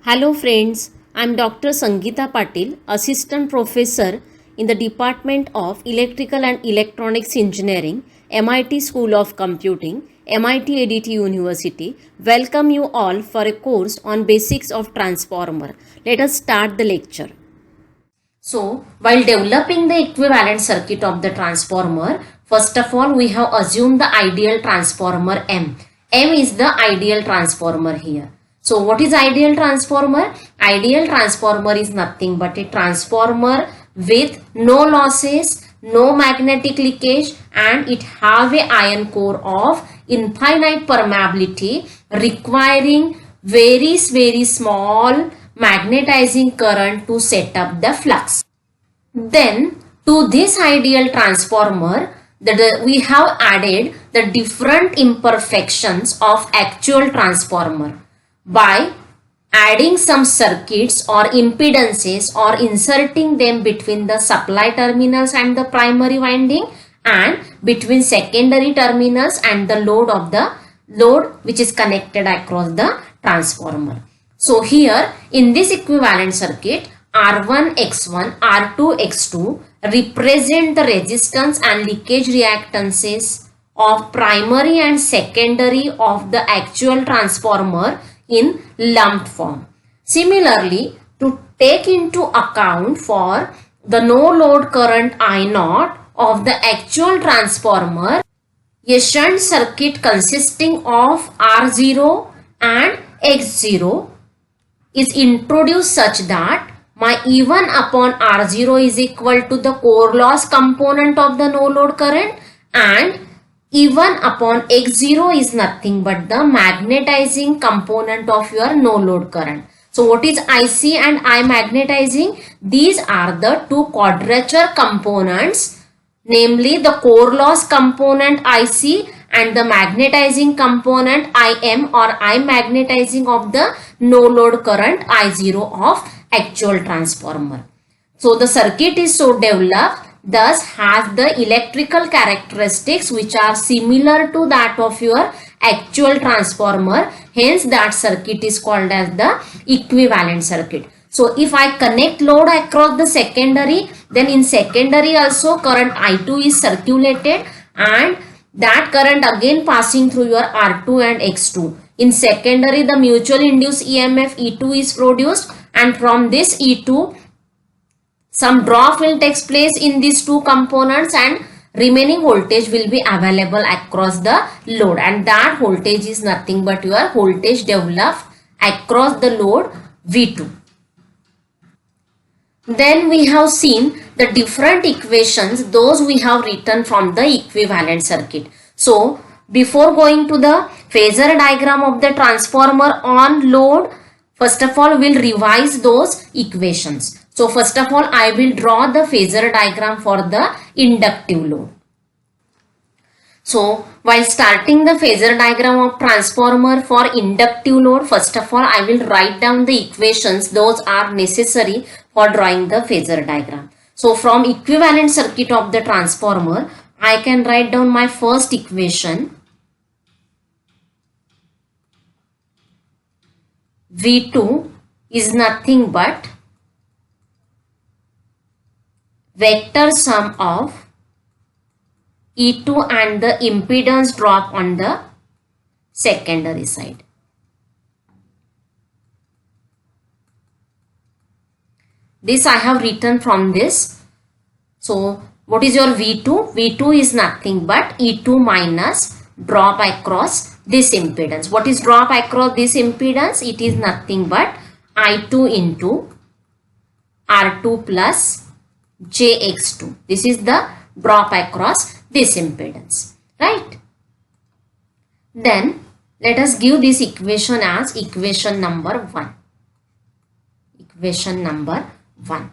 Hello friends, I am Dr. Sangeeta Patil, Assistant Professor in the Department of Electrical and Electronics Engineering, MIT School of Computing, MIT ADT University. Welcome you all for a course on Basics of Transformer. Let us start the lecture. So, while developing the equivalent circuit of the transformer, first of all we have assumed the ideal transformer M. M is the ideal transformer here. So what is ideal transformer? Ideal transformer is nothing but a transformer with no losses, no magnetic leakage, and it have a iron core of infinite permeability requiring very small magnetizing current to set up the flux. Then to this ideal transformer we have added the different imperfections of actual transformer by adding some circuits or impedances or inserting them between the supply terminals and the primary winding and between secondary terminals and the load which is connected across the transformer. So here in this equivalent circuit, R1 X1, R2 X2 represent the resistance and leakage reactances of primary and secondary of the actual transformer in lumped form. Similarly, to take into account for the no load current I0 of the actual transformer, a shunt circuit consisting of R0 and X0 is introduced such that my E1 upon R0 is equal to the core loss component of the no load current and E1 upon X0 is nothing but the magnetizing component of your no load current. So what is IC and I magnetizing? These are the two quadrature components, namely the core loss component IC and the magnetizing component IM or I magnetizing of the no load current I0 of actual transformer. So the circuit is so developed, thus has the electrical characteristics which are similar to that of your actual transformer. Hence that circuit is called as the equivalent circuit. So if I connect load across the secondary, then in secondary also current I2 is circulated and that current again passing through your R2 and X2. In secondary the mutual induced EMF E2 is produced and from this E2 some drop will take place in these two components and remaining voltage will be available across the load, and that voltage is nothing but your voltage developed across the load V2. Then we have seen the different equations, those we have written from the equivalent circuit. So before going to the phasor diagram of the transformer on load, first of all we will revise those equations. So first of all I will draw the phasor diagram for the inductive load. So while starting the phasor diagram of transformer for inductive load, first of all I will write down the equations, those are necessary for drawing the phasor diagram. So from equivalent circuit of the transformer, I can write down my first equation. V2 is nothing but vector sum of E2 and the impedance drop on the secondary side. This I have written from this. So what is your V2? V2 is nothing but E2 minus drop across this impedance. What is drop across this impedance? It is nothing but I2 into R2 plus JX2. This is the drop across this impedance, right? Then let us give this equation as equation number 1. Equation number 1.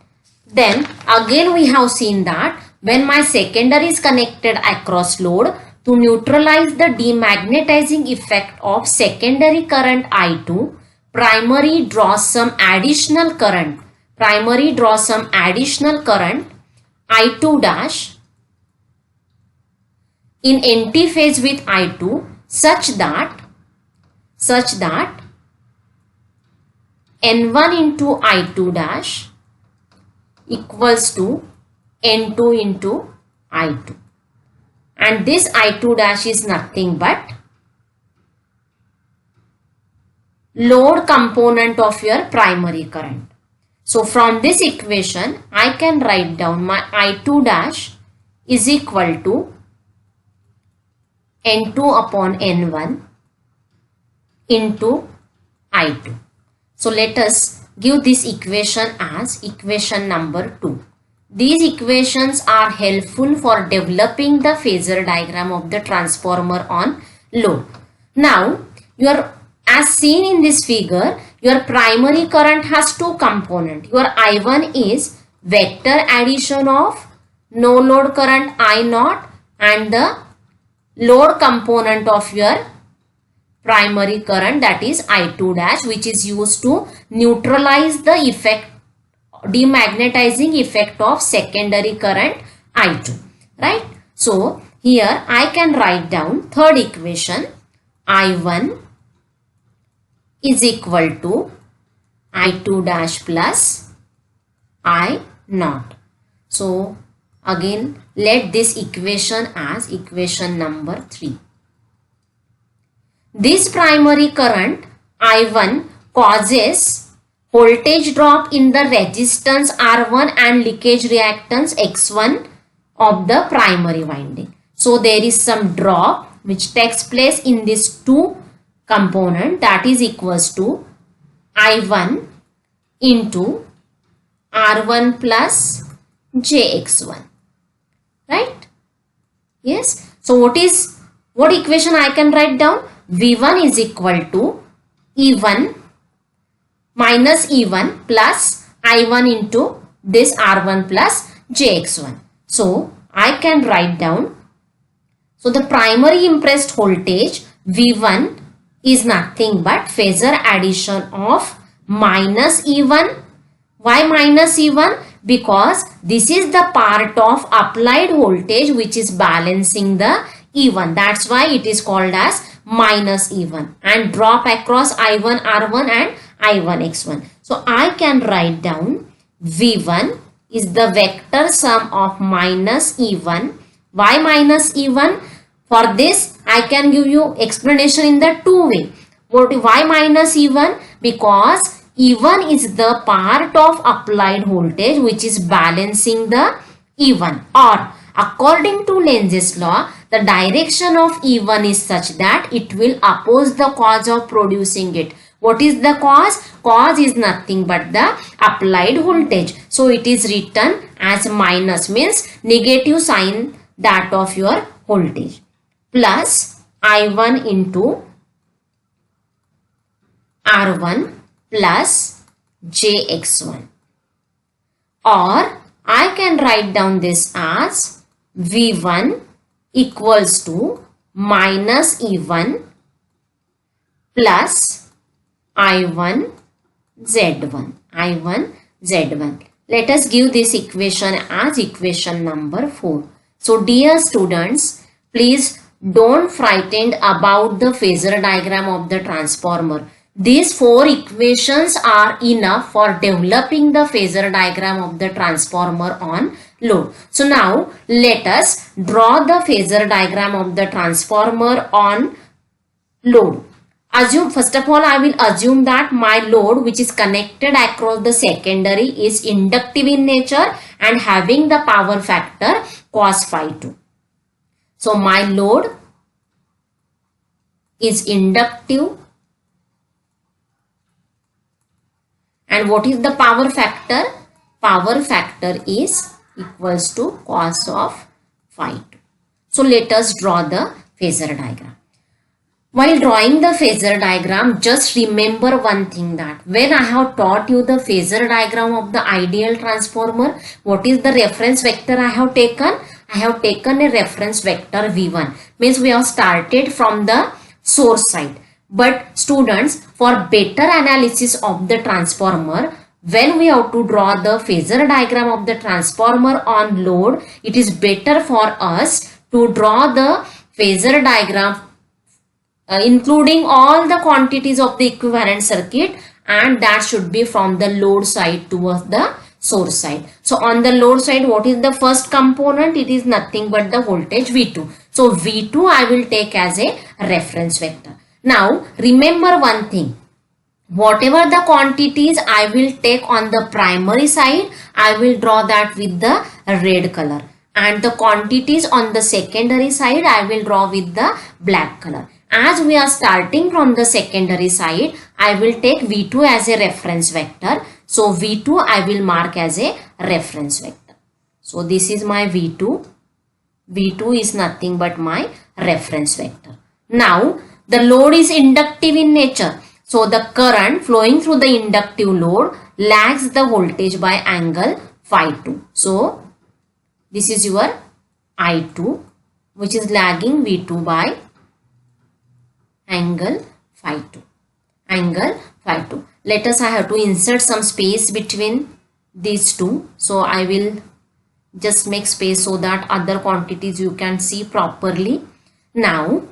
Then again we have seen that when my secondary is connected across load, to neutralize the demagnetizing effect of secondary current I2, primary draws some additional current. Primary draws some additional current I2 dash in antiphase with I2 such that N1 into I2 dash equals to N2 into I2. And this I2 dash is nothing but load component of your primary current. So from this equation, I can write down my I2 dash is equal to N2 upon N1 into I2. So let us give this equation as equation number 2. These equations are helpful for developing the phasor diagram of the transformer on load. Now, as seen in this figure, your primary current has two components. Your I1 is vector addition of no load current I0 and the load component of your primary current, that is I2 dash, which is used to neutralize the demagnetizing effect of secondary current I2, right? So here I can write down third equation, I1 is equal to I2 dash plus I0. So again, let this equation as equation number 3. This primary current I1 causes voltage drop in the resistance R1 and leakage reactance X1 of the primary winding. So there is some drop which takes place in these two component, that is equals to I1 into R1 plus JX1, right? Yes. So what equation I can write down? V1 is equal to E1 minus E1 plus I1 into this R1 plus JX1. So I can write down, so the primary impressed voltage V1 is nothing but phasor addition of minus E1. Why minus E1? Because this is the part of applied voltage which is balancing the E1. That's why it is called as minus E1, and drop across I1 R1 and I1 X1. So I can write down V1 is the vector sum of minus E1. Why minus E1? For this I can give you explanation in the two way. Why minus E1? Because E1 is the part of applied voltage which is balancing the E1, or according to Lenz's law, the direction of E1 is such that it will oppose the cause of producing it. What is the cause? Cause is nothing but the applied voltage. So it is written as minus, means negative sign that of your voltage, plus I1 into R1 plus JX1, or I can write down this as V1 equals to minus E1 plus I1 Z1. Let us give this equation as equation number 4. So dear students, please don't frightened about the phasor diagram of the transformer. These 4 equations are enough for developing the phasor diagram of the transformer on load. So now let us draw the phasor diagram of the transformer on load. First of all, I will assume that my load which is connected across the secondary is inductive in nature and having the power factor cos phi 2. So my load is inductive, and what is the power factor? Power factor is equals to cos of phi 2. So let us draw the phasor diagram. While drawing the phasor diagram, just remember one thing, that when I have taught you the phasor diagram of the ideal transformer, what is the reference vector I have taken? I have taken a reference vector V1. Means we have started from the source side. But students, for better analysis of the transformer, when we have to draw the phasor diagram of the transformer on load, it is better for us to draw the phasor diagram including all the quantities of the equivalent circuit and that should be from the load side towards the source side. So on the load side, what is the first component? It is nothing but the voltage V2. So V2 I will take as a reference vector. Now remember one thing, whatever the quantities I will take on the primary side, I will draw that with the red color, and the quantities on the secondary side I will draw with the black color. As we are starting from the secondary side, I will take V2 as a reference vector. So V2 I will mark as a reference vector. So this is my V2. V2 is nothing but my reference vector. Now the load is inductive in nature. So the current flowing through the inductive load lags the voltage by angle phi 2. So this is your I2, which is lagging V2 by angle phi 2. Angle phi 2. Let us, I have to insert some space between these two. So I will just make space so that other quantities you can see properly. Now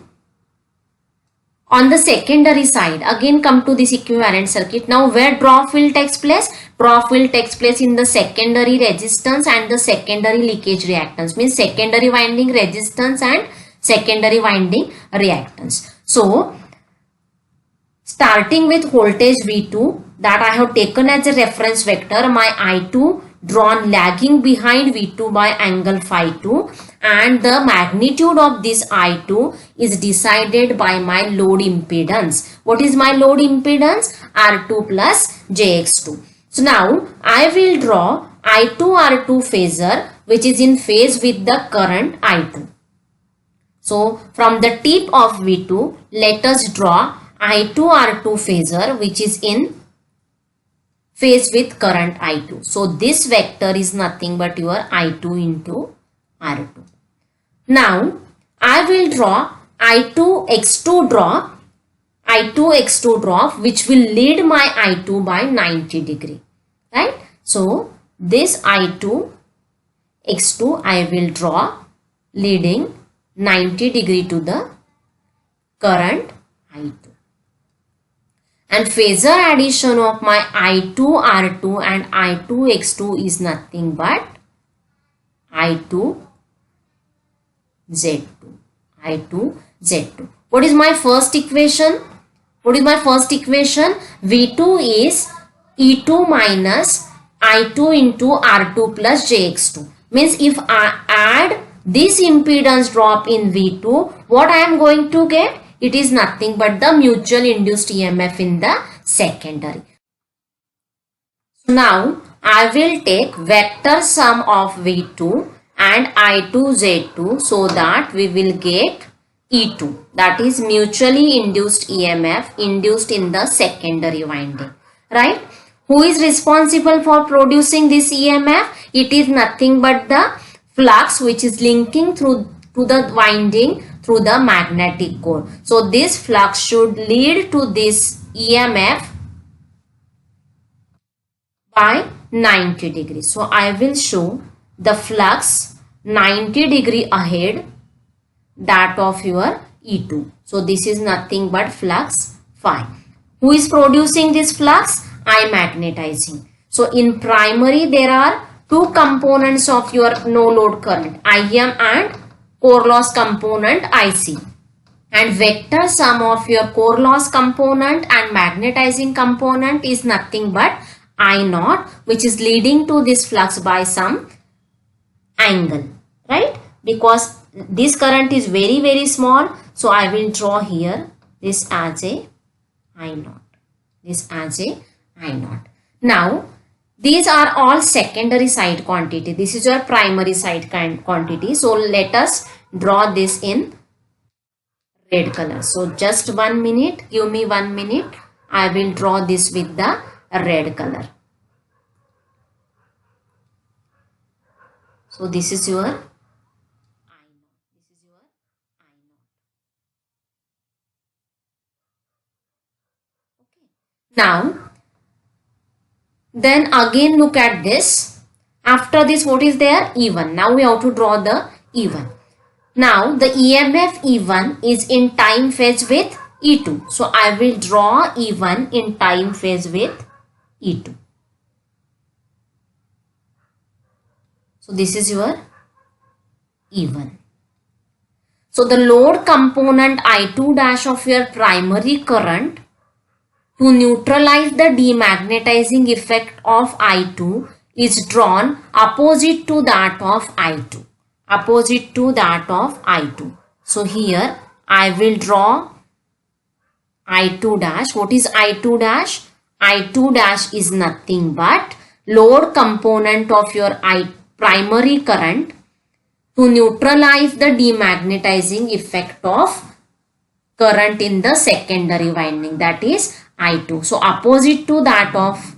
on the secondary side, again come to this equivalent circuit. Now where drop will takes place? Drop will takes place in the secondary resistance and the secondary leakage reactance. Means secondary winding resistance and secondary winding reactance. So starting with voltage V2 that I have taken as a reference vector, my I2 drawn lagging behind V2 by angle phi 2, and the magnitude of this I2 is decided by my load impedance. What is my load impedance? R2 plus JX2. So now I will draw I2 R2 phasor which is in phase with the current I2. So from the tip of V2, let us draw I2 R2 phasor which is in phase with current I2. So this vector is nothing but your I2 into R2. Now I will draw I2 X2 drop which will lead my I2 by 90 degree. Right? So this I2 X2 I will draw leading 90 degree to the current I2. And phasor addition of my I2 R2 and I2 X2 is nothing but I2 Z2. I2 Z2. What is my first equation? V2 is E2 minus I2 into R2 plus JX2. Means if I add this impedance drop in V2, what I am going to get? It is nothing but the mutual induced EMF in the secondary. So now I will take vector sum of V2 and I2 Z2 so that we will get E2, that is mutually induced EMF induced in the secondary winding. Right? Who is responsible for producing this EMF? It is nothing but the flux which is linking through to the winding through the magnetic core. So this flux should lead to this EMF by 90 degrees. So I will show the flux 90 degree ahead, that of your E2. So this is nothing but flux phi. Who is producing this flux? I magnetizing. So in primary there are two components of your no load current, IM and core loss component IC, and vector sum of your core loss component and magnetizing component is nothing but I naught, which is leading to this flux by some angle, right? Because this current is very small, so I will draw here this as a I naught, this as a I naught. Now these are all secondary side quantity. This is your primary side quantity. So let us draw this in red color. So just 1 minute. Give me 1 minute. I will draw this with the red color. So this is your I naught. This is your I naught. Okay. Now then again look at this. After this, what is there? E1. Now we have to draw the E1. Now the EMF E1 is in time phase with E2. So I will draw E1 in time phase with E2. So this is your E1. So the load component I2 dash of your primary current to neutralize the demagnetizing effect of I2 is drawn opposite to that of I2. Opposite to that of I2. So here I will draw I2 dash. What is I2 dash? I2 dash is nothing but load component of your primary current to neutralize the demagnetizing effect of current in the secondary winding, that is I2. So opposite to that of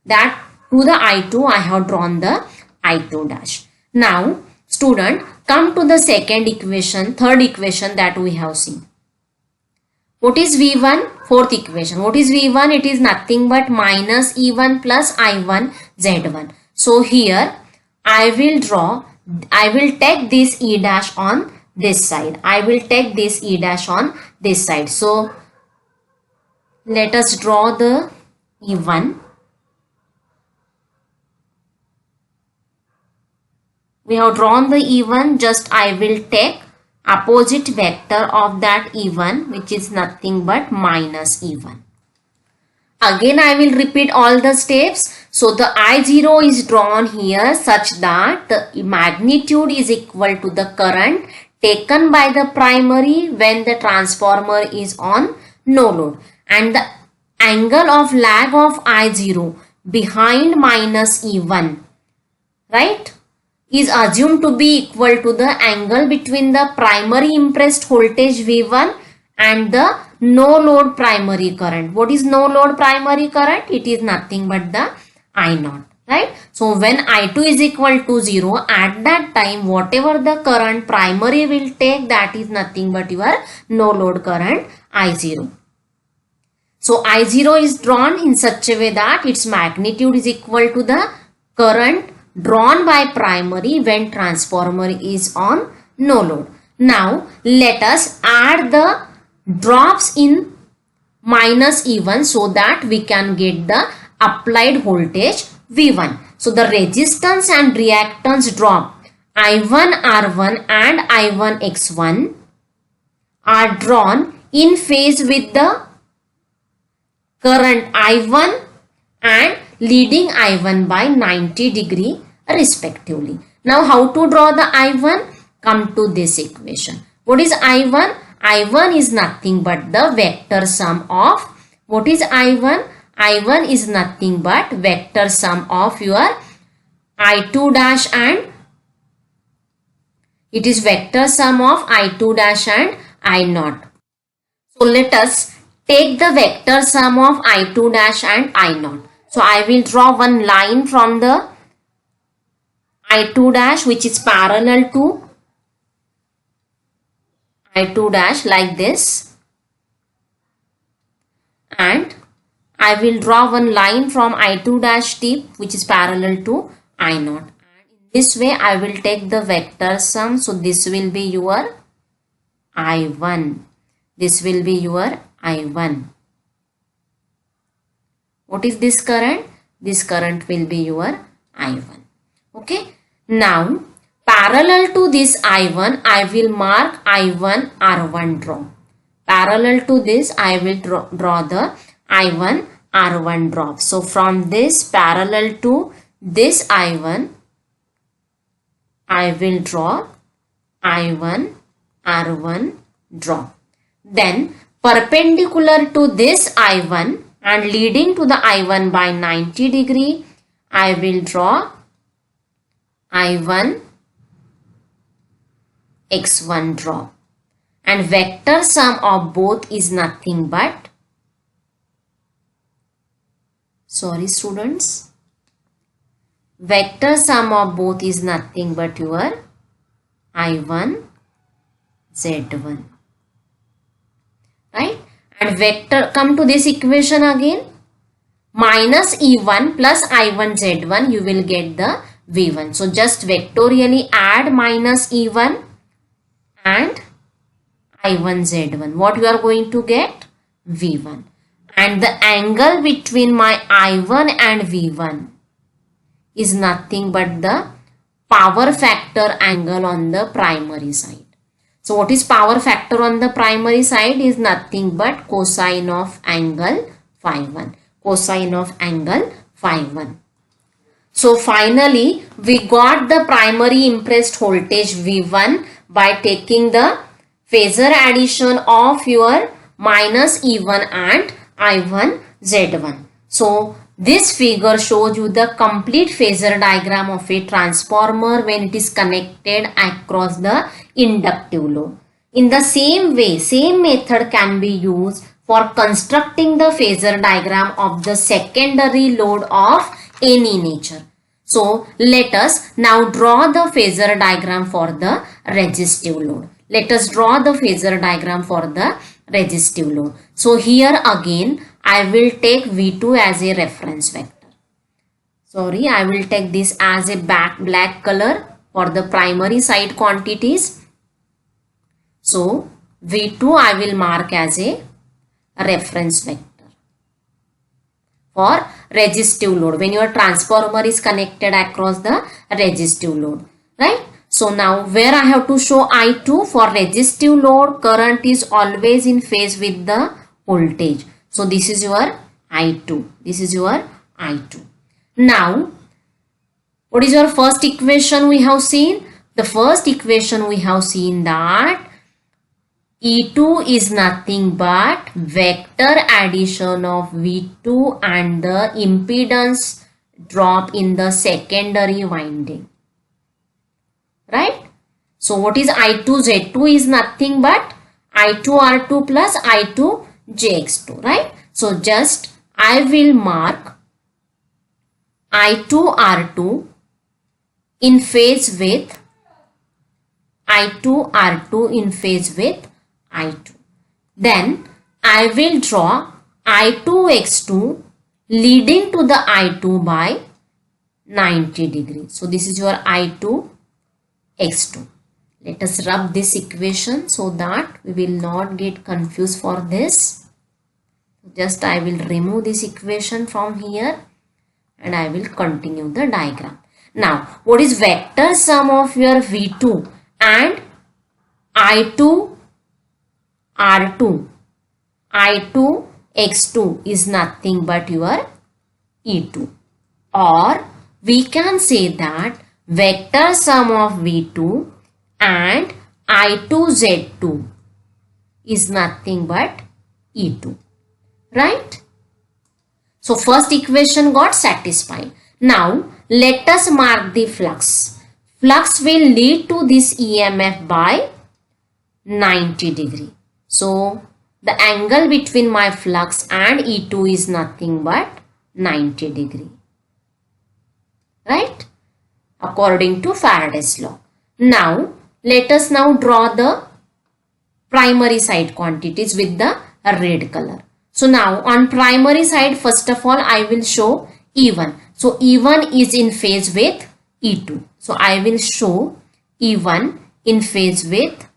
that to the I2, I have drawn the I2 dash. Now student, come to the second equation, third equation that we have seen. What is V1? Fourth equation. What is V1? It is nothing but minus E1 plus I1 Z1. So here I will take this E dash on this side. I will take this E dash on this side. So let us draw the E1. We have drawn the E1. Just I will take opposite vector of that E1, which is nothing but minus E1. Again I will repeat all the steps. So the I0 is drawn here such that the magnitude is equal to the current taken by the primary when the transformer is on no load, and the angle of lag of I0 behind minus E1, right, is assumed to be equal to the angle between the primary impressed voltage V1 and the no load primary current. What is no load primary current? It is nothing but the I0, right? So when I2 is equal to 0, at that time whatever the current primary will take, that is nothing but your no load current I0. So I0 is drawn in such a way that its magnitude is equal to the current drawn by primary when transformer is on no load. Now let us add the drops in minus E1 so that we can get the applied voltage V1. So the resistance and reactance drop I1 R1 and I1 X1 are drawn in phase with the current I1 and leading I1 by 90 degree respectively. Now how to draw the I1? Come to this equation. What is I1? I1 is nothing but the vector sum of, what is I1? I1 is nothing but vector sum of your I2 dash and, it is vector sum of I2 dash and I0. So let us take the vector sum of I2 dash and I0. So I will draw one line from the I2 dash which is parallel to I2 dash like this, and I will draw one line from I2 dash tip which is parallel to I0, and in this way I will take the vector sum. So this will be your I1, this will be your I1. What is this current? This current will be your I1. Okay. Now parallel to this I1, I will mark I1 R1 drop. Parallel to this, I will draw the I1 R1 drop. So from this parallel to this I1, I will draw I1 R1 drop. Then perpendicular to this I1 and leading to the I1 by 90 degree, I will draw I1 X1 drop, and vector sum of both is nothing but, sorry students, vector sum of both is nothing but your I1 Z1, right? And vector, come to this equation again, minus E1 plus I1 Z1, you will get the V1. So just vectorially add minus E1 and I1 Z1. What you are going to get? V1. And the angle between my I1 and V1 is nothing but the power factor angle on the primary side. So what is power factor on the primary side is nothing but cosine of angle phi 1. Cosine of angle phi 1. So finally we got the primary impressed voltage V1 by taking the phasor addition of your minus E1 and I1 Z1. So this figure shows you the complete phasor diagram of a transformer when it is connected across the inductive load. In the same way, same method can be used for constructing the phasor diagram of the secondary load of any nature. So let us now draw the phasor diagram for the resistive load. Let us draw the phasor diagram for the resistive load. So here again I will take V2 as a reference vector. Sorry, I will take this as a black color for the primary side quantities. So V2 I will mark as a reference vector for resistive load when your transformer is connected across the resistive load, right? So now where I have to show I2 for resistive load, current is always in phase with the voltage. So this is your I2. This is your I2. Now what is your first equation we have seen? The first equation we have seen that E2 is nothing but vector addition of V2 and the impedance drop in the secondary winding. Right? So what is I2 Z2 is nothing but I2 R2 plus I2 JX2. Right? So just I will mark I2 R2 in phase with I2 R2 in phase with I2. Then I will draw I2X2 leading to the I2 by 90 degrees. So this is your I2X2. Let us rub this equation so that we will not get confused for this. Just I will remove this equation from here and I will continue the diagram. Now what is vector sum of your V2 and I2 R2, I2 X2 is nothing but your E2, or we can say that vector sum of V2 and I2 Z2 is nothing but E2, right? So first equation got satisfied. Now let us mark the flux. Flux will lead to this EMF by 90 degree. So the angle between my flux and E2 is nothing but 90 degree. Right? According to Faraday's law. Now let us now draw the primary side quantities with the red color. So now on primary side, first of all I will show E1. So E1 is in phase with E2. So I will show E1 in phase with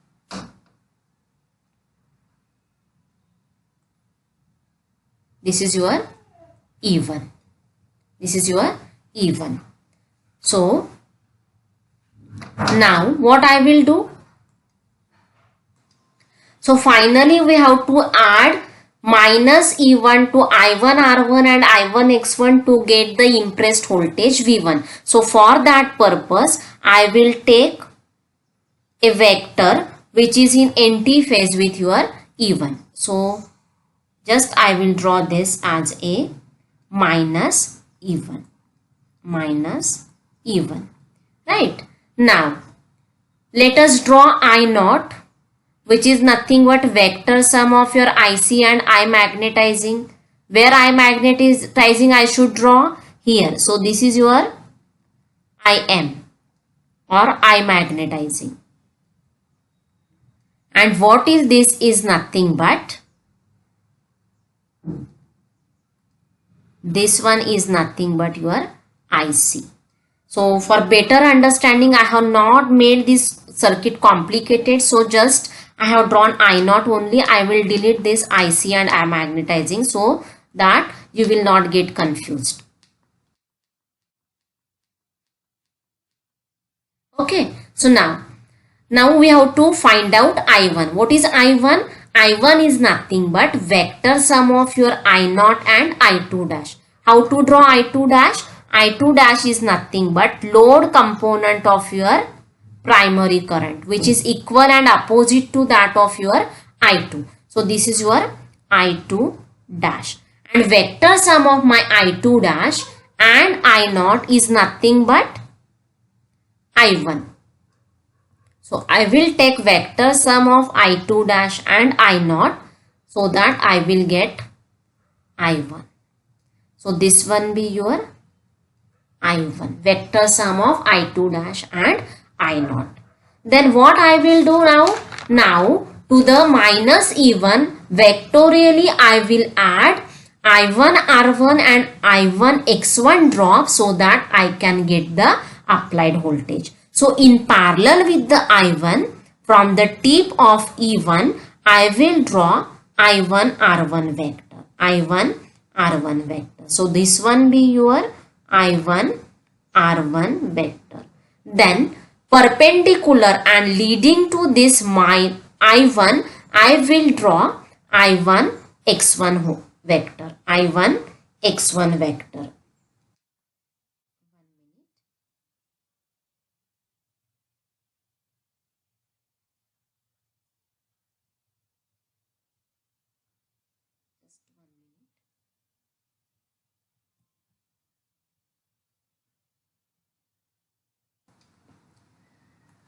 this is your E1. This is your E1. So now what I will do? So finally we have to add minus E1 to I1 R1 and I1 X1 to get the impressed voltage V1. So for that purpose I will take a vector which is in anti-phase with your E1. So just I will draw this as a minus E1. Minus E1. Right? Now let us draw I0, which is nothing but vector sum of your IC and I magnetizing. Where I magnetizing I should draw? Here. So this is your IM or I magnetizing. And what is this is nothing but this one is nothing but your IC. So for better understanding I have not made this circuit complicated. So just I have drawn I naught only. I will delete this IC and I magnetizing so that you will not get confused. Okay, so now we have to find out I1. What is I1? I1 is nothing but vector sum of your I naught and I2 dash. How to draw I2 dash? I2 dash is nothing but load component of your primary current, which is equal and opposite to that of your I2. So this is your I2 dash. And vector sum of my I2 dash and I naught is nothing but I1. So I will take vector sum of I2 dash and I naught so that I will get I1. So this one be your I1, vector sum of I2 dash and I naught. Then what I will do now? Now to the minus E1 vectorially I will add I1 R1 and I1 X1 drop so that I can get the applied voltage. So in parallel with the I1, from the tip of E1, I will draw I1 R1 vector. I1 R1 vector. So this one be your I1 R1 vector. Then perpendicular and leading to this my I1, I will draw I1 X1 vector. I1 X1 vector.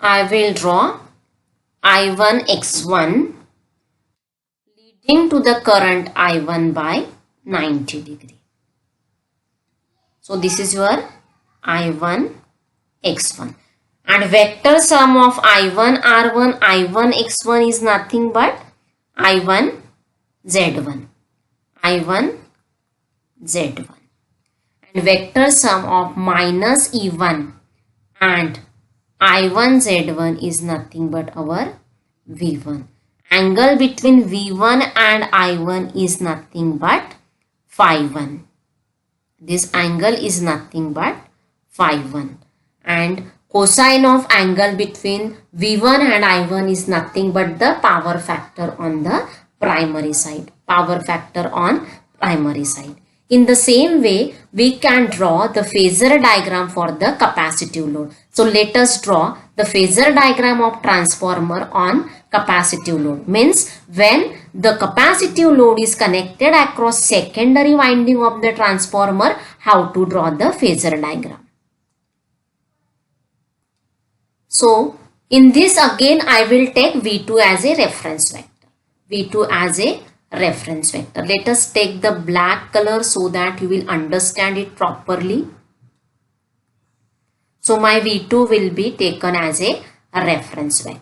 I will draw I1 X1 leading to the current I1 by 90 degree. So this is your I1 X1. And vector sum of I1 R1, I1 X1 is nothing but I1 Z1. I1 Z1. And vector sum of minus E1 and I1 Z1 is nothing but our V1. Angle between V1 and I1 is nothing but phi 1. This angle is nothing but phi 1. And cosine of angle between V1 and I1 is nothing but the power factor on the primary side. Power factor on primary side. In the same way, we can draw the phasor diagram for the capacitive load. So let us draw the phasor diagram of transformer on capacitive load. Means when the capacitive load is connected across secondary winding of the transformer, how to draw the phasor diagram. So in this again I will take V2 as a reference vector. V2 as a reference vector. Let us take the black color so that you will understand it properly. So my V2 will be taken as a reference vector.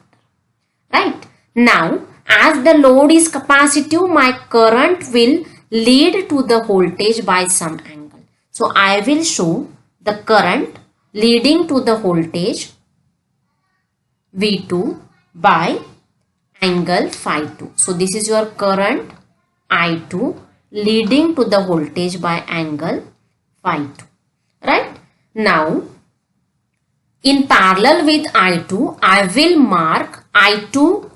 Right. Now as the load is capacitive, my current will lead to the voltage by some angle. So I will show the current leading to the voltage V2 by angle phi 2. So this is your current I2 leading to the voltage by angle phi 2. Right. Now in parallel with I2, I will mark I2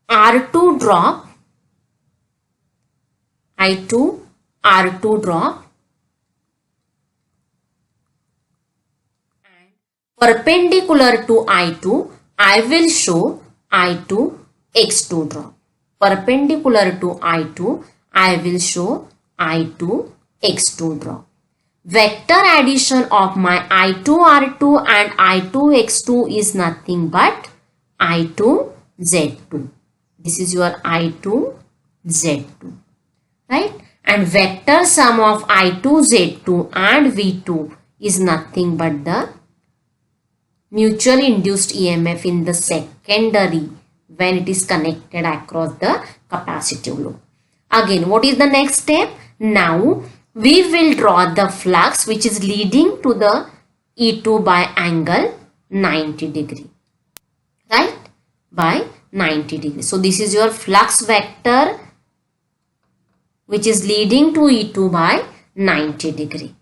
R2 drop. I2 R2 drop. And perpendicular to I2, I will show I2 X2 drop. Perpendicular to I2, I will show I2 X2 drop. Vector addition of my I2 R2 and I2 X2 is nothing but I2 Z2. This is your I2 Z2. Right? And vector sum of I2 Z2 and V2 is nothing but the mutual induced EMF in the secondary when it is connected across the capacitive load. Again, what is the next step? Now we will draw the flux which is leading to the E2 by angle 90 degree. Right? By 90 degrees. So this is your flux vector which is leading to E2 by 90 degree.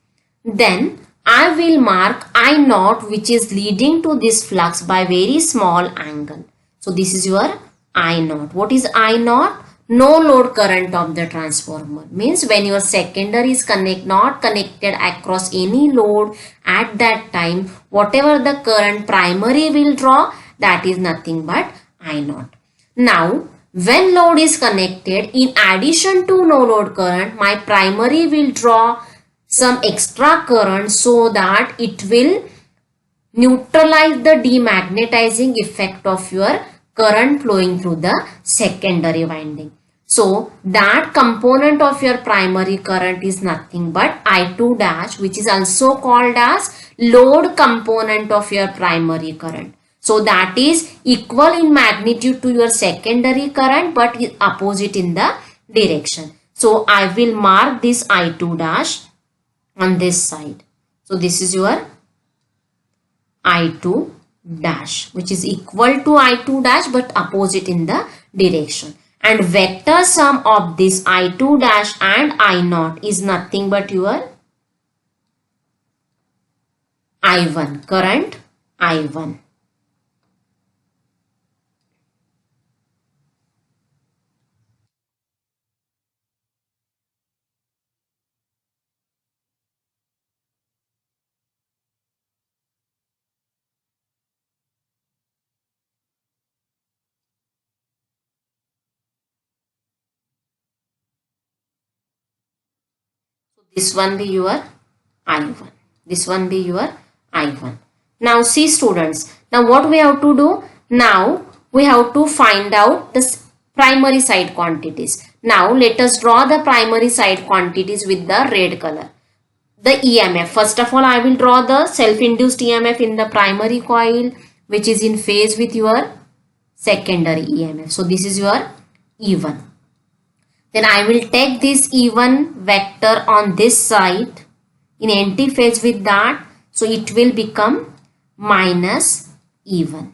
Then I will mark I naught which is leading to this flux by very small angle. So this is your I naught. What is I naught? No load current of the transformer. Means when your secondary is not connected across any load at that time, whatever the current primary will draw, that is nothing but I naught. Now when load is connected, in addition to no load current, my primary will draw some extra current so that it will neutralize the demagnetizing effect of your current flowing through the secondary winding. So that component of your primary current is nothing but I2 dash, which is also called as load component of your primary current. So that is equal in magnitude to your secondary current but is opposite in the direction. So I will mark this I2 dash on this side. So this is your I2 dash which is equal to I2 dash but opposite in the direction. And vector sum of this I2 dash and I naught is nothing but your I1, current I1. This one be your I1. This one be your I1. Now see students. Now what we have to do? Now we have to find out the primary side quantities. Now let us draw the primary side quantities with the red color. The EMF. First of all I will draw the self-induced EMF in the primary coil which is in phase with your secondary EMF. So this is your E1. Then I will take this E1 vector on this side in antiphase with that. So it will become minus E1.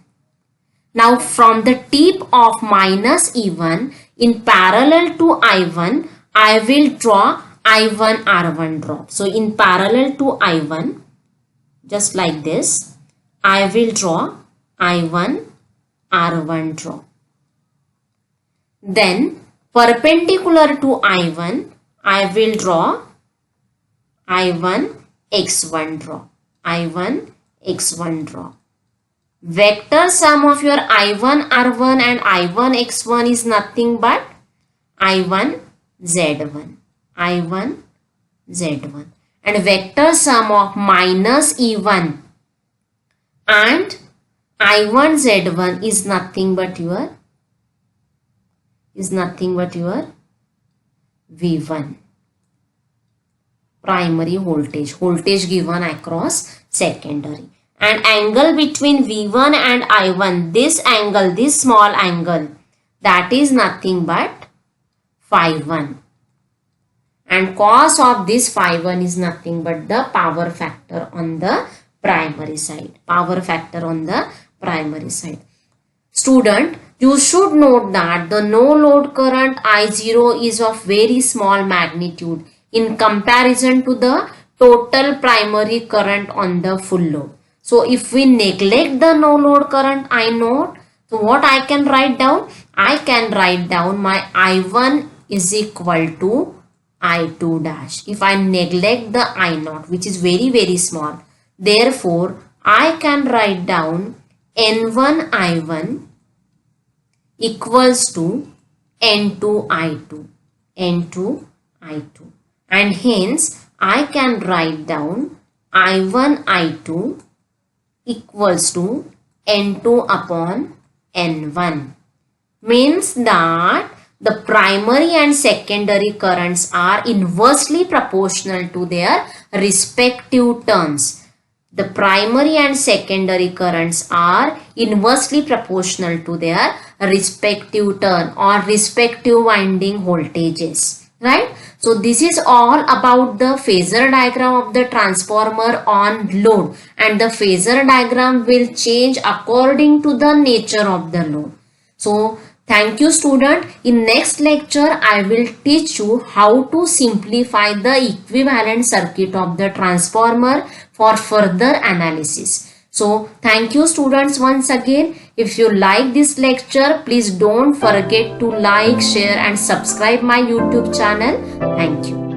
Now from the tip of minus E1 in parallel to I1, I will draw I1 R1 drop. So in parallel to I1, just like this, I will draw I1 R1 drop. Then perpendicular to I1, I will draw I1 X1 drop. I1 X1 drop. Vector sum of your I1 R1 and I1 X1 is nothing but I1 Z1. I1 Z1. And vector sum of minus E1 and I1 Z1 is nothing but your V1, primary voltage given across secondary, and angle between V1 and I1, this angle, this small angle, that is nothing but phi1, and cos of this phi1 is nothing but the power factor on the primary side. Student, you should note that the no load current I0 is of very small magnitude in comparison to the total primary current on the full load. So if we neglect the no load current I naught, so what I can write down? I can write down my I1 is equal to I2 dash. If I neglect the I naught, which is very small, therefore I can write down N1 I1 equals to N2 I2, and hence I can write down I1 I2 equals to N2 upon N1. Means that the primary and secondary currents are inversely proportional to their respective turns. The primary and secondary currents are inversely proportional to their respective turn or respective winding voltages, right? So this is all about the phasor diagram of the transformer on load, and the phasor diagram will change according to the nature of the load. So thank you student. In next lecture I will teach you how to simplify the equivalent circuit of the transformer for further analysis. So thank you students once again. If you like this lecture, please don't forget to like, share and subscribe my YouTube channel. Thank you.